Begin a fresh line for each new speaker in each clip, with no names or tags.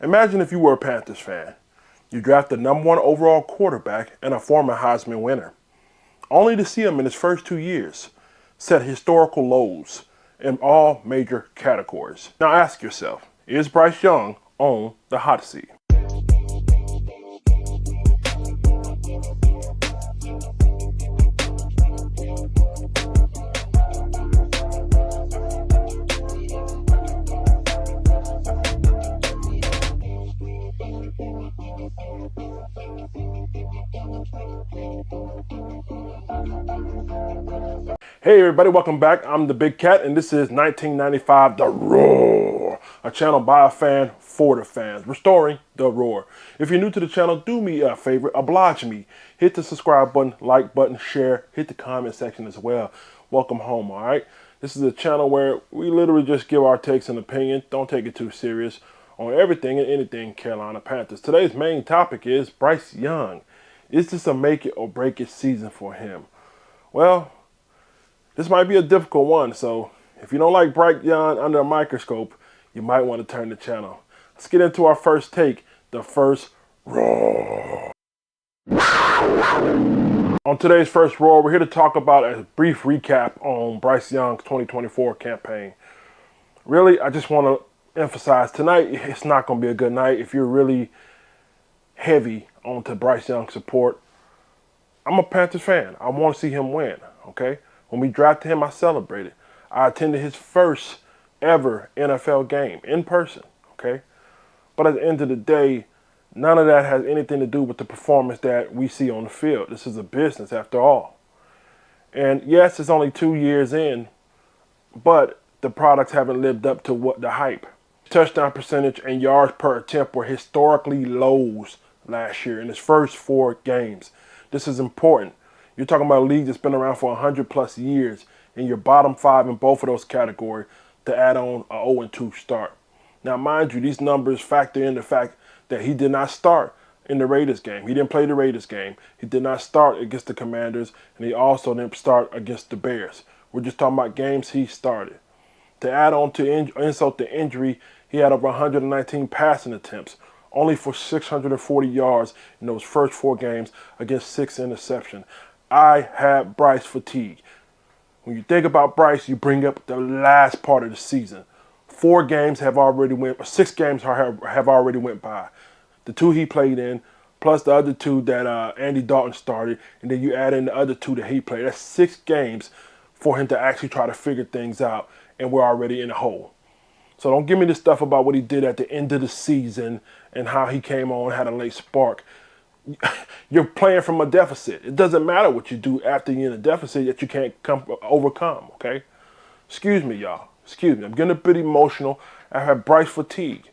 Imagine if you were a Panthers fan. You draft the #1 overall quarterback and a former Heisman winner, only to see him in his first 2 years set historical lows in all major categories. Now ask yourself, is Bryce Young on the hot seat? Hey everybody, welcome back. I'm the Big Cat and this is 1995 The Roar, a channel by a fan for the fans, restoring the roar. If you're new to the channel, do me a favor, oblige me. Hit the subscribe button, like button, share, hit the comment section as well. Welcome home, all right? This is a channel where we literally just give our takes and opinion. Don't take it too serious on everything and anything Carolina Panthers. Today's main topic is Bryce Young. Is this a make it or break it season for him? Well, this might be a difficult one, so if you don't like Bryce Young under a microscope, you might want to turn the channel. Let's get into our first take, the first roar. On today's first roar, we're here to talk about a brief recap on Bryce Young's 2024 campaign. Really, I just want to emphasize tonight, it's not going to be a good night if you're really heavy onto Bryce Young support. I'm a Panthers fan. I want to see him win, okay? When we drafted him, I celebrated. I attended his first ever NFL game in person, okay? But at the end of the day, none of that has anything to do with the performance that we see on the field. This is a business after all. And yes, it's only 2 years in, but the products haven't lived up to what the hype. Touchdown percentage and yards per attempt were historically lows last year in his first 4 games. This is important. You're talking about a league that's been around for 100 plus years, and you're bottom 5 in both of those categories to add on a 0-2 start. Now, mind you, these numbers factor in the fact that he did not start in the Raiders game. He didn't play the Raiders game. He did not start against the Commanders, and he also didn't start against the Bears. We're just talking about games he started. To add on to insult to injury, he had over 119 passing attempts, only for 640 yards in those first 4 games against 6 interceptions. I had Bryce fatigue. When you think about Bryce, you bring up the last part of the season. 4 games have already went, 6 games have already went by. The 2 he played in, plus the other 2 that Andy Dalton started, and then you add in the other 2 that he played. That's 6 games for him to actually try to figure things out, and we're already in a hole. So don't give me this stuff about what he did at the end of the season and how he came on, had a late spark. You're playing from a deficit. It doesn't matter what you do after you're in a deficit that you can't overcome, okay? Excuse me, y'all. Excuse me. I'm getting a bit emotional. I have Bryce fatigue.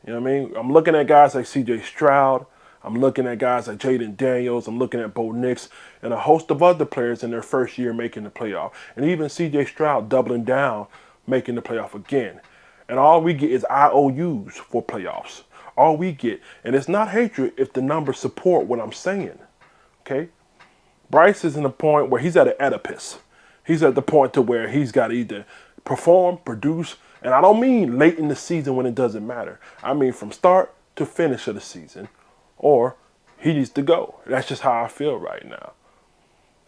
You know what I mean? I'm looking at guys like C.J. Stroud. I'm looking at guys like Jaden Daniels. I'm looking at Bo Nix and a host of other players in their first year making the playoff. And even C.J. Stroud doubling down, making the playoff again. And all we get is IOUs for playoffs. All we get. And it's not hatred if the numbers support what I'm saying. Okay? Bryce is in a point where he's at an Oedipus. He's at the point to where he's got to either perform, produce, and I don't mean late in the season when it doesn't matter. I mean from start to finish of the season, or he needs to go. That's just how I feel right now.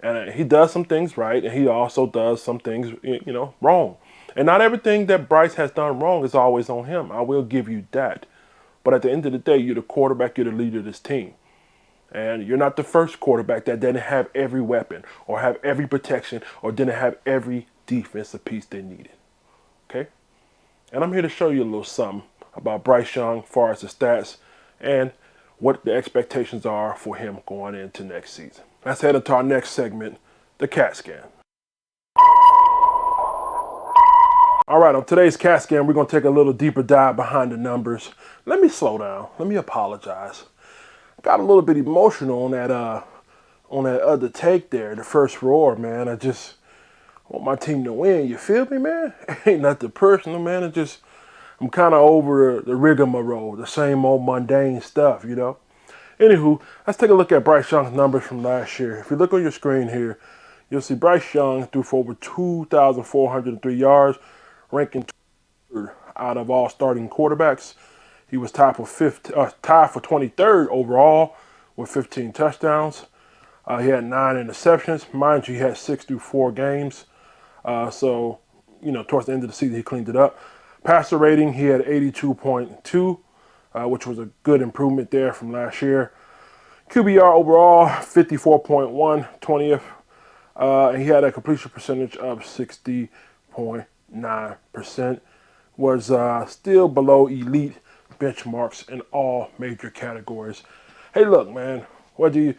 And he does some things right, and he also does some things, wrong. And not everything that Bryce has done wrong is always on him. I will give you that. But at the end of the day, you're the quarterback, you're the leader of this team. And you're not the first quarterback that didn't have every weapon or have every protection or didn't have every defensive piece they needed. Okay? And I'm here to show you a little something about Bryce Young as far as the stats and what the expectations are for him going into next season. Let's head into our next segment, the CAT scan. All right, on today's CAT scan, we're going to take a little deeper dive behind the numbers. Let me slow down. Let me apologize. Got a little bit emotional on that other take there, the first roar, man. I just want my team to win. You feel me, man? Ain't nothing personal, man. It's just I'm kind of over the rigmarole, the same old mundane stuff, you know. Anywho, let's take a look at Bryce Young's numbers from last year. If you look on your screen here, you'll see Bryce Young threw for over 2,403 yards, ranking 3rd out of all starting quarterbacks. He was tied for 23rd overall with 15 touchdowns. He had 9 interceptions. Mind you, he had 6 through 4 games. So, towards the end of the season, he cleaned it up. Passer rating, he had 82.2, which was a good improvement there from last year. QBR overall, 54.1, 20th. And he had a completion percentage of 60.9%. Was still below elite benchmarks in all major categories. Hey, look, man, whether you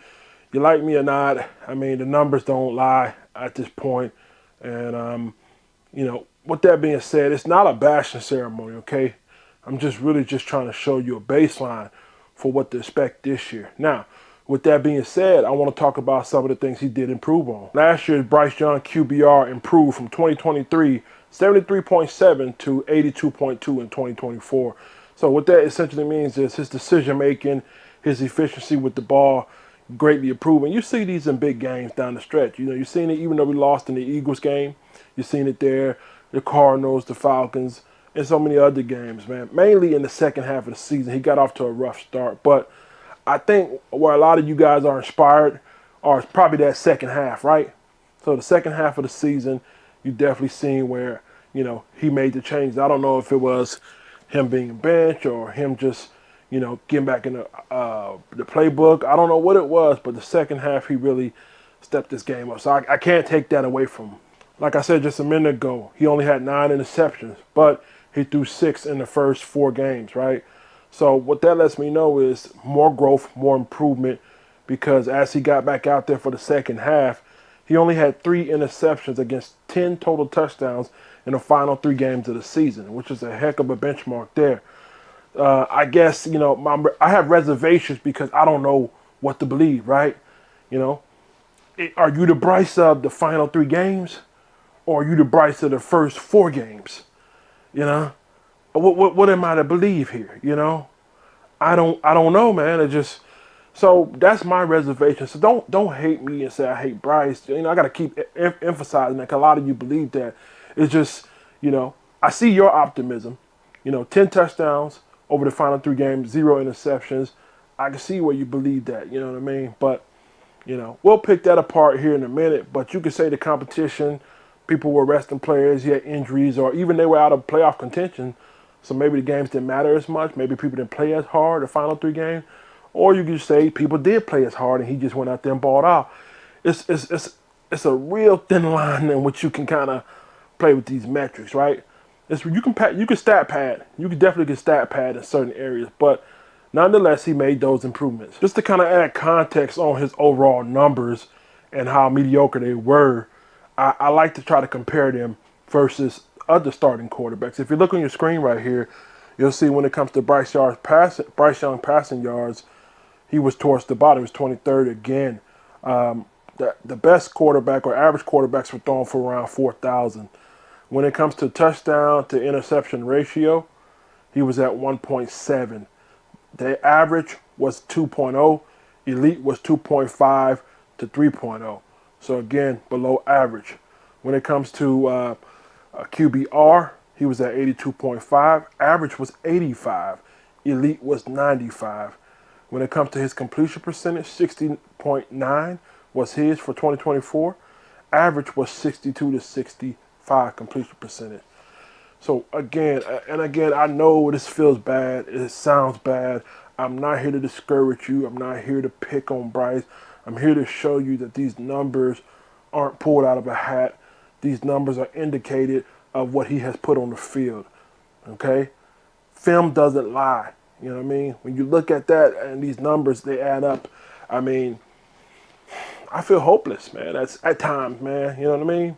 like me or not, I mean, the numbers don't lie at this point. And, with that being said, it's not a bashing ceremony, okay? I'm just really just trying to show you a baseline for what to expect this year. Now, with that being said, I want to talk about some of the things he did improve on. Last year, Bryce Young QBR improved from 2023, 73.7 to 82.2 in 2024. So what that essentially means is his decision making, his efficiency with the ball greatly improved. And you see these in big games down the stretch. You've seen it even though we lost in the Eagles game. You've seen it there, the Cardinals, the Falcons, and so many other games, man. Mainly in the second half of the season. He got off to a rough start. But I think where a lot of you guys are inspired are probably that second half, right? So the second half of the season, you definitely seen where, he made the changes. I don't know if it was him being benched or him just, getting back in the playbook. I don't know what it was, but the second half, he really stepped this game up. So I can't take that away from him. Like I said just a minute ago, he only had 9 interceptions, but he threw 6 in the first 4 games, right? So what that lets me know is more growth, more improvement, because as he got back out there for the second half, he only had 3 interceptions against 10 total touchdowns in the final 3 games of the season, which is a heck of a benchmark there. I guess, I have reservations because I don't know what to believe, right? Are you the Bryce of the final 3 games? Or are you the Bryce of the first 4 games? What am I to believe here? I don't know, man. It just so that's my reservation. So don't hate me and say I hate Bryce. I got to keep emphasizing that 'cause a lot of you believe that. It's just I see your optimism. 10 touchdowns over the final 3 games, 0 interceptions. I can see where you believe that. You know what I mean? But we'll pick that apart here in a minute. But you could say the competition. People were resting players, he had injuries, or even they were out of playoff contention. So maybe the games didn't matter as much. Maybe people didn't play as hard the final 3 games. Or you could say people did play as hard and he just went out there and balled out. It's a real thin line in which you can kind of play with these metrics, right? You can stat pad. You can definitely get stat pad in certain areas, but nonetheless, he made those improvements. Just to kind of add context on his overall numbers and how mediocre they were, I like to try to compare them versus other starting quarterbacks. If you look on your screen right here, you'll see when it comes to Bryce Young passing yards, he was towards the bottom. He was 23rd again. The best quarterback or average quarterbacks were throwing for around 4,000. When it comes to touchdown to interception ratio, he was at 1.7. The average was 2.0. Elite was 2.5 to 3.0. So again, below average. When it comes to QBR, he was at 82.5. Average was 85. Elite was 95. When it comes to his completion percentage, 60.9 was his for 2024. Average was 62 to 65 completion percentage. So again, I know this feels bad. It sounds bad. I'm not here to discourage you. I'm not here to pick on Bryce. I'm here to show you that these numbers aren't pulled out of a hat. These numbers are indicated of what he has put on the field. Okay? Film doesn't lie. You know what I mean? When you look at that and these numbers, they add up. I mean, I feel hopeless, man. That's at times, man. You know what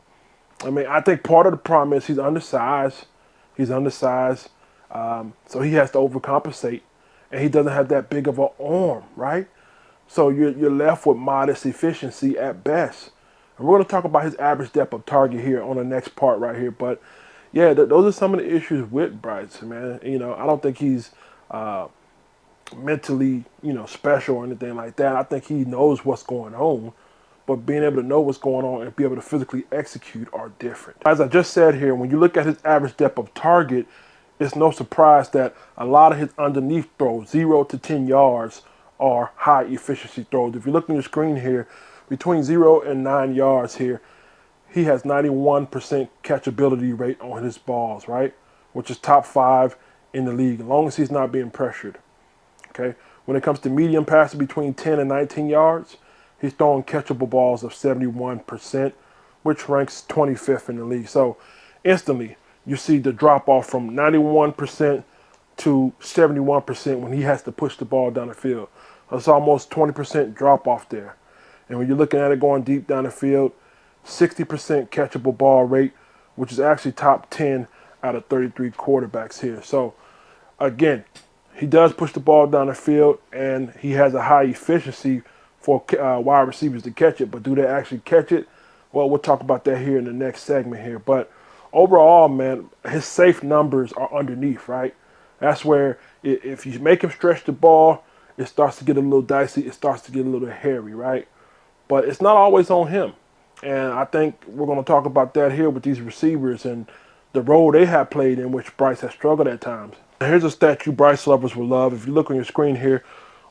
I mean? I think part of the problem is he's undersized. He's undersized. So he has to overcompensate. And he doesn't have that big of an arm, right? So you're left with modest efficiency at best. And we're going to talk about his average depth of target here on the next part right here. But, yeah, those are some of the issues with Bryce, man. I don't think he's mentally, special or anything like that. I think he knows what's going on. But being able to know what's going on and be able to physically execute are different. As I just said here, when you look at his average depth of target, it's no surprise that a lot of his underneath throws, 0 to 10 yards, are high efficiency throws. If you look on your screen here, between 0 and 9 yards here, he has 91% catchability rate on his balls, right? Which is top 5 in the league, as long as he's not being pressured. Okay. When it comes to medium passes between 10 and 19 yards, he's throwing catchable balls of 71%, which ranks 25th in the league. So instantly, you see the drop off from 91% to 71% when he has to push the ball down the field. It's almost 20% drop off there. And when you're looking at it going deep down the field, 60% catchable ball rate, which is actually top 10 out of 33 quarterbacks here. So again, he does push the ball down the field, and he has a high efficiency for wide receivers to catch it. But do they actually catch it? Well, we'll talk about that here in the next segment here. But overall, man, his safe numbers are underneath, right? That's where if you make him stretch the ball, it starts to get a little dicey. It starts to get a little hairy, right? But it's not always on him. And I think we're going to talk about that here with these receivers and the role they have played in which Bryce has struggled at times. Here's a stat you Bryce lovers will love. If you look on your screen here,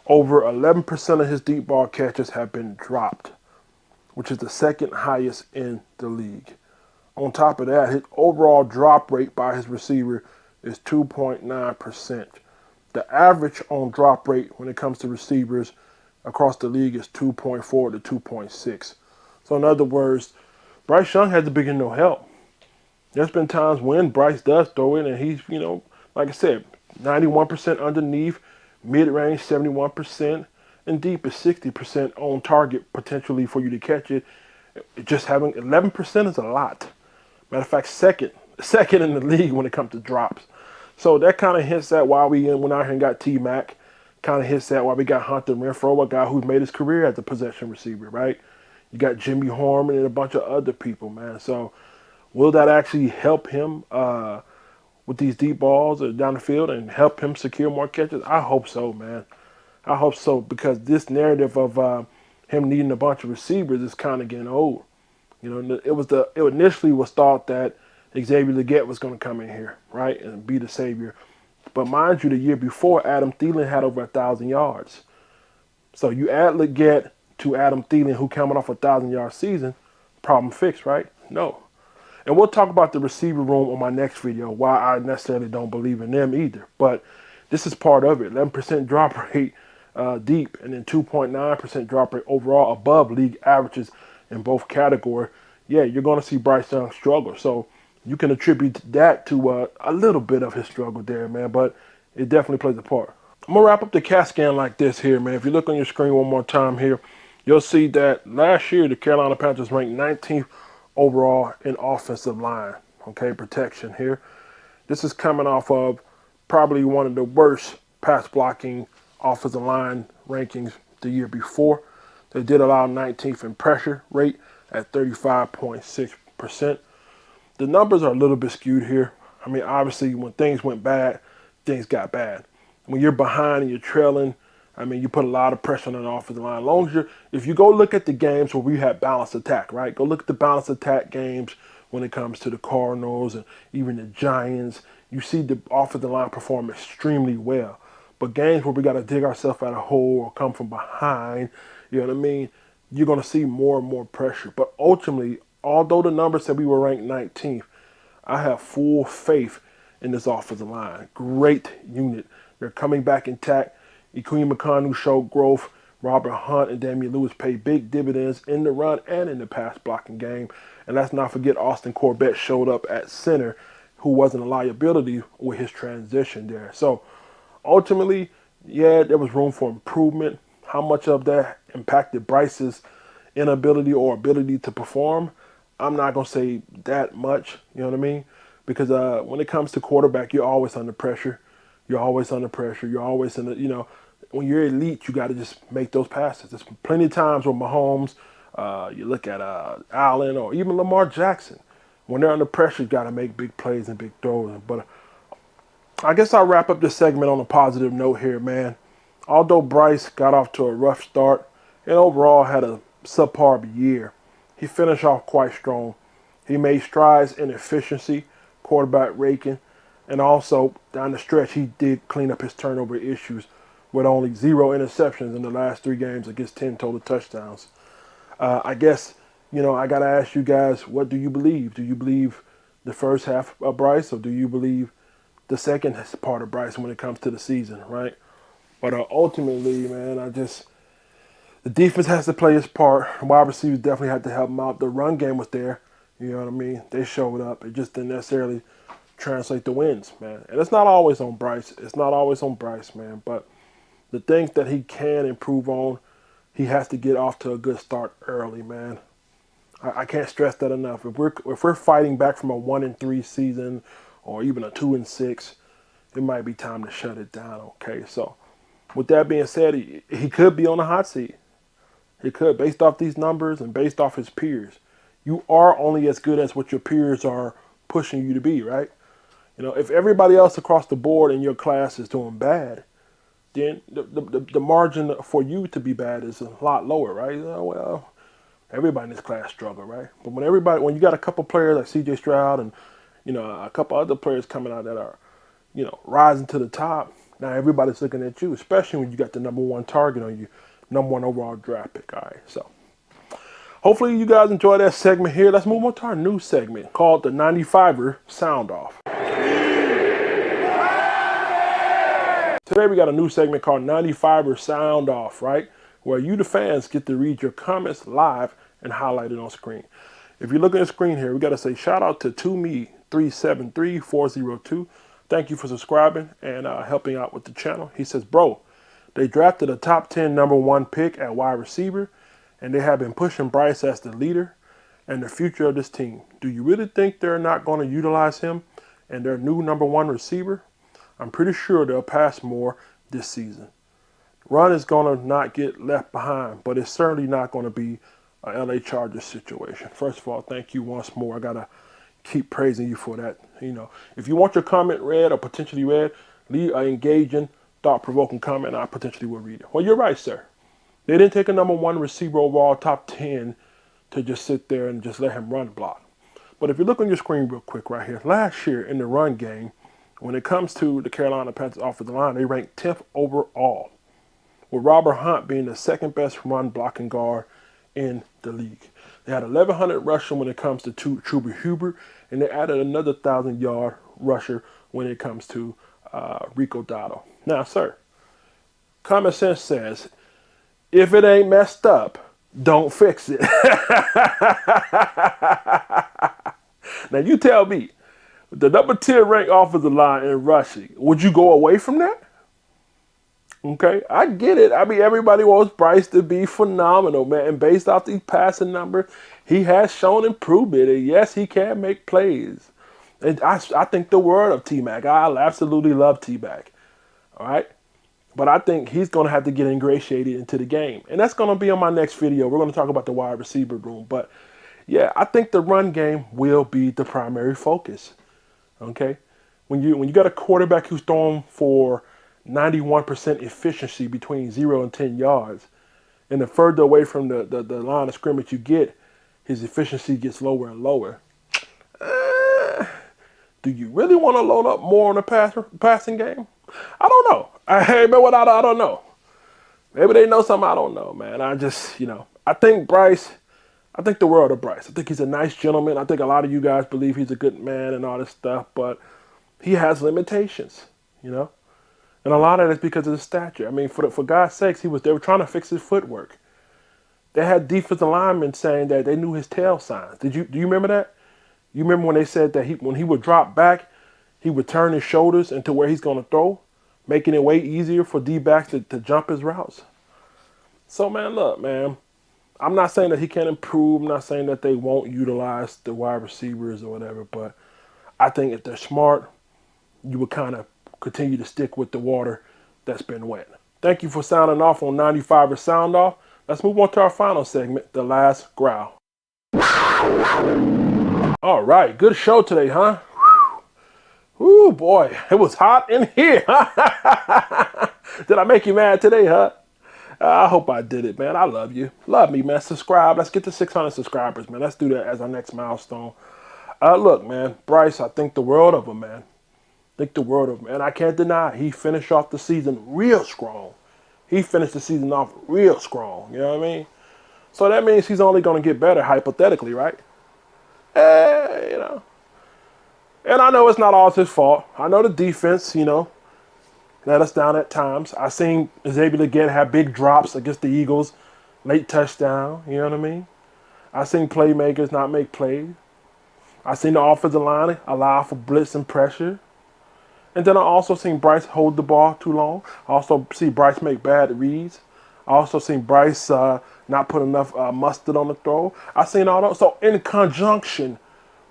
over 11% of his deep ball catches have been dropped, which is the second highest in the league. On top of that, his overall drop rate by his receiver is 2.9%. The average on drop rate when it comes to receivers across the league is 2.4 to 2.6. So in other words, Bryce Young has to be getting no help. There's been times when Bryce does throw it and he's, like I said, 91% underneath, mid-range 71%, and deep is 60% on target potentially for you to catch it. Just having 11% is a lot. Matter of fact, second in the league when it comes to drops. So that kind of hints at why we went out here and got T-Mac. Kind of hints at why we got Hunter Renfrow, a guy who's made his career as a possession receiver, right? You got Jimmy Harmon and a bunch of other people, man. So will that actually help him with these deep balls down the field and help him secure more catches? I hope so, man. I hope so, because this narrative of him needing a bunch of receivers is kind of getting old. It initially was thought that Xavier Legette was going to come in here, right, and be the savior. But mind you, the year before, Adam Thielen had over 1,000 yards. So you add Legette to Adam Thielen, who coming off a 1,000-yard season, problem fixed, right? No. And we'll talk about the receiver room on my next video, why I necessarily don't believe in them either. But this is part of it. 11% drop rate deep, and then 2.9% drop rate overall above league averages in both categories. Yeah, you're going to see Bryce Young struggle. So you can attribute that to a little bit of his struggle there, man. But it definitely plays a part. I'm going to wrap up the CAT scan like this here, man. If you look on your screen one more time here, you'll see that last year the Carolina Panthers ranked 19th overall in offensive line, protection here. This is coming off of probably one of the worst pass blocking offensive line rankings the year before. They did allow 19th in pressure rate at 35.6%. The numbers are a little bit skewed here. I mean, obviously, when things went bad, things got bad. When you're behind and you're trailing, I mean, you put a lot of pressure on the offensive line. As long as if you go look at the games where we had balanced attack, right? Go look at the balanced attack games when it comes to the Cardinals and even the Giants. You see the offensive line perform extremely well. But games where we got to dig ourselves out of a hole or come from behind, you know what I mean? You're going to see more and more pressure. But ultimately, although the numbers said we were ranked 19th, I have full faith in this offensive line. Great unit. They're coming back intact. Ikwem Ekonu showed growth. Robert Hunt and Damian Lewis paid big dividends in the run and in the pass blocking game. And let's not forget Austin Corbett showed up at center, who wasn't a liability with his transition there. So ultimately, yeah, there was room for improvement. How much of that impacted Bryce's inability or ability to perform? I'm not going to say that much, you know what I mean? Because when it comes to quarterback, you're always under pressure. You're always under pressure. You're always in the, when you're elite, you got to just make those passes. There's plenty of times where Mahomes, you look at Allen or even Lamar Jackson. When they're under pressure, you got to make big plays and big throws. But I guess I'll wrap up this segment on a positive note here, man. Although Bryce got off to a rough start and overall had a subpar year, he finished off quite strong. He made strides in efficiency, quarterback rating, And also, down the stretch, he did clean up his turnover issues with only 0 interceptions in the last 3 games against 10 total touchdowns. I guess, I got to ask you guys, what do you believe? Do you believe the first half of Bryce, or do you believe the second part of Bryce when it comes to the season, right? But ultimately, man, the defense has to play its part. Wide receivers definitely had to help them out. The run game was there. You know what I mean? They showed up. It just didn't necessarily translate to wins, man. And it's not always on Bryce. It's not always on Bryce, man. But the things that he can improve on, he has to get off to a good start early, man. I can't stress that enough. If we're fighting back from a 1-3 season or even a 2-6, it might be time to shut it down. Okay, so with that being said, he could be on the hot seat. He could, based off these numbers and based off his peers. You are only as good as what your peers are pushing you to be, right? If everybody else across the board in your class is doing bad, then the margin for you to be bad is a lot lower, right? Well, everybody in this class struggle, right? But when you got a couple players like C.J. Stroud and a couple other players coming out that are rising to the top, now everybody's looking at you, especially when you got the #1 target on you, #1 overall draft pick. All right, so hopefully you guys enjoy that segment here. Let's move on to our new segment called the 95er Sound Off. Today we got a new segment called 95er Sound Off, right? Where you, the fans, get to read your comments live and highlighted on screen. If you're looking at the screen here, we got to say shout out to 2me373402. Thank you for subscribing and helping out with the channel. He says, bro, they drafted a top 10 #1 pick at wide receiver, and they have been pushing Bryce as the leader and the future of this team. Do you really think they're not going to utilize him and their new #1 receiver? I'm pretty sure they'll pass more this season. Run is going to not get left behind, but it's certainly not going to be a LA Chargers situation. First of all, thank you once more. I got to keep praising you for that. If you want your comment read or potentially read, leave an engaging, thought-provoking comment, and I potentially will read it. Well, you're right, sir. They didn't take a #1 receiver overall, top 10, to just sit there and just let him run block. But if you look on your screen real quick right here, last year in the run game, when it comes to the Carolina Panthers offensive line, they ranked 10th overall, with Robert Hunt being the second best run blocking guard in the league. They had 1,100 rushing when it comes to Truber Huber, and they added another 1,000-yard rusher when it comes to Rico Dotto. Now, sir, common sense says, if it ain't messed up, don't fix it. Now, you tell me, the #10 ranked offensive line in rushing, would you go away from that? Okay, I get it. I mean, everybody wants Bryce to be phenomenal, man. And based off these passing numbers, he has shown improvement. And yes, he can make plays. And I think the world of T-Mac. I absolutely love T-Mac. All right? But I think he's going to have to get ingratiated into the game. And that's going to be on my next video. We're going to talk about the wide receiver room. But, yeah, I think the run game will be the primary focus. Okay? When you got a quarterback who's throwing for 91% efficiency between 0 and 10 yards, and the further away from the line of scrimmage you get, his efficiency gets lower and lower. Do you really want to load up more on the passing game? I don't know. Hey, man, what I don't know. Maybe they know something I don't know, man. I think the world of Bryce. I think he's a nice gentleman. I think a lot of you guys believe he's a good man and all this stuff, but he has limitations, And a lot of it is because of his stature. I mean, for God's sakes, they were trying to fix his footwork. They had defensive linemen saying that they knew his tail signs. Do you remember that? You remember when they said that when he would drop back, he would turn his shoulders into where he's going to throw, making it way easier for D-backs to jump his routes. So, man, look, man, I'm not saying that he can't improve. I'm not saying that they won't utilize the wide receivers or whatever, but I think if they're smart, you would kind of continue to stick with the water that's been wet. Thank you for sounding off on 95er Sound Off. Let's move on to our final segment, the last growl. All right, good show today, huh? Ooh, boy, it was hot in here. Did I make you mad today, huh? I hope I did it, man. I love you. Love me, man. Subscribe. Let's get to 600 subscribers, man. Let's do that as our next milestone. Look, man, Bryce, I think the world of him, man. Think the world of him. And I can't deny he finished off the season real strong. He finished the season off real strong. You know what I mean? So that means he's only going to get better, hypothetically, right? You know. And I know it's not all his fault. I know the defense, let us down at times. I seen Xavier Legette have big drops against the Eagles, late touchdown. You know what I mean? I seen playmakers not make plays. I seen the offensive line allow for blitz and pressure. And then I also seen Bryce hold the ball too long. I also see Bryce make bad reads. I also seen Bryce not put enough mustard on the throw. I seen all those. So in conjunction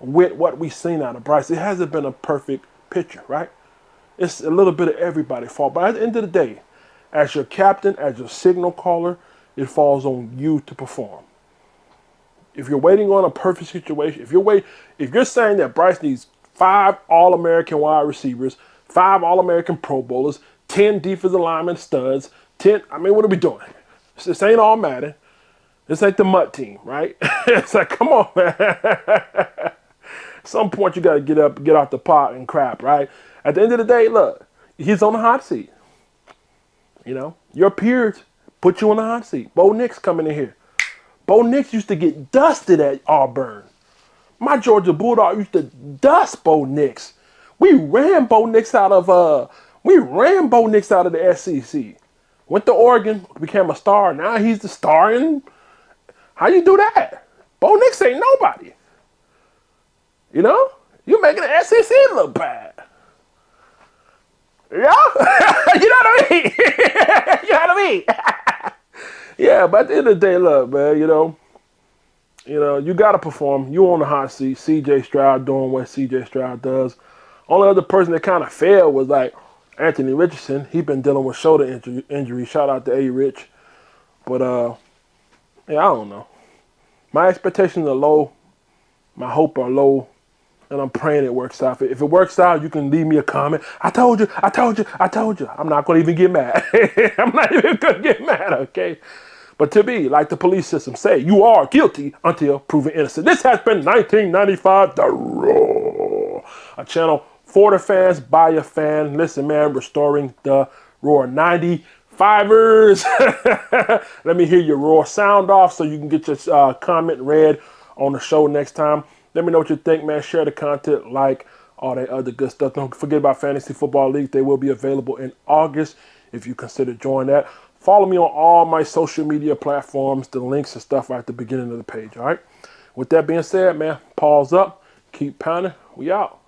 with what we've seen out of Bryce, it hasn't been a perfect picture, right? It's a little bit of everybody's fault. But at the end of the day, as your captain, as your signal caller, it falls on you to perform. If you're waiting on a perfect situation, if you're saying that Bryce needs 5 All-American wide receivers, 5 All-American Pro Bowlers, 10 defensive linemen studs, 10, what are we doing? This ain't all Madden. This ain't the Mutt team, right? It's like, come on, man. At some point, you got to get out the pot and crap, right? At the end of the day, look, he's on the hot seat. Your peers put you on the hot seat. Bo Nix coming in here. Bo Nix used to get dusted at Auburn. My Georgia Bulldog used to dust Bo Nix. We ran Bo Nix out of the SEC. Went to Oregon, became a star. Now he's the star. And how you do that? Bo Nix ain't nobody. You making the SEC look bad. Yeah, you know what I mean. You know what I mean. Yeah, but at the end of the day, look, man, you got to perform. You on the hot seat. C.J. Stroud doing what C.J. Stroud does. Only other person that kind of failed was like Anthony Richardson. He been dealing with shoulder injury. Shout out to A-Rich. But, I don't know. My expectations are low. My hope are low. And I'm praying it works out. If it works out, you can leave me a comment. I told you. I'm not going to even get mad. I'm not even going to get mad, okay? But to be, like the police system say, you are guilty until proven innocent. This has been 1995 The Roar, a channel for the fans, by a fan. Listen, man, restoring the Roar 95ers. Let me hear your Roar sound off so you can get your comment read on the show next time. Let me know what you think, man. Share the content, like all that other good stuff. Don't forget about Fantasy Football League. They will be available in August if you consider joining that. Follow me on all my social media platforms. The links and stuff are at the beginning of the page, all right? With that being said, man, pause up. Keep pounding. We out.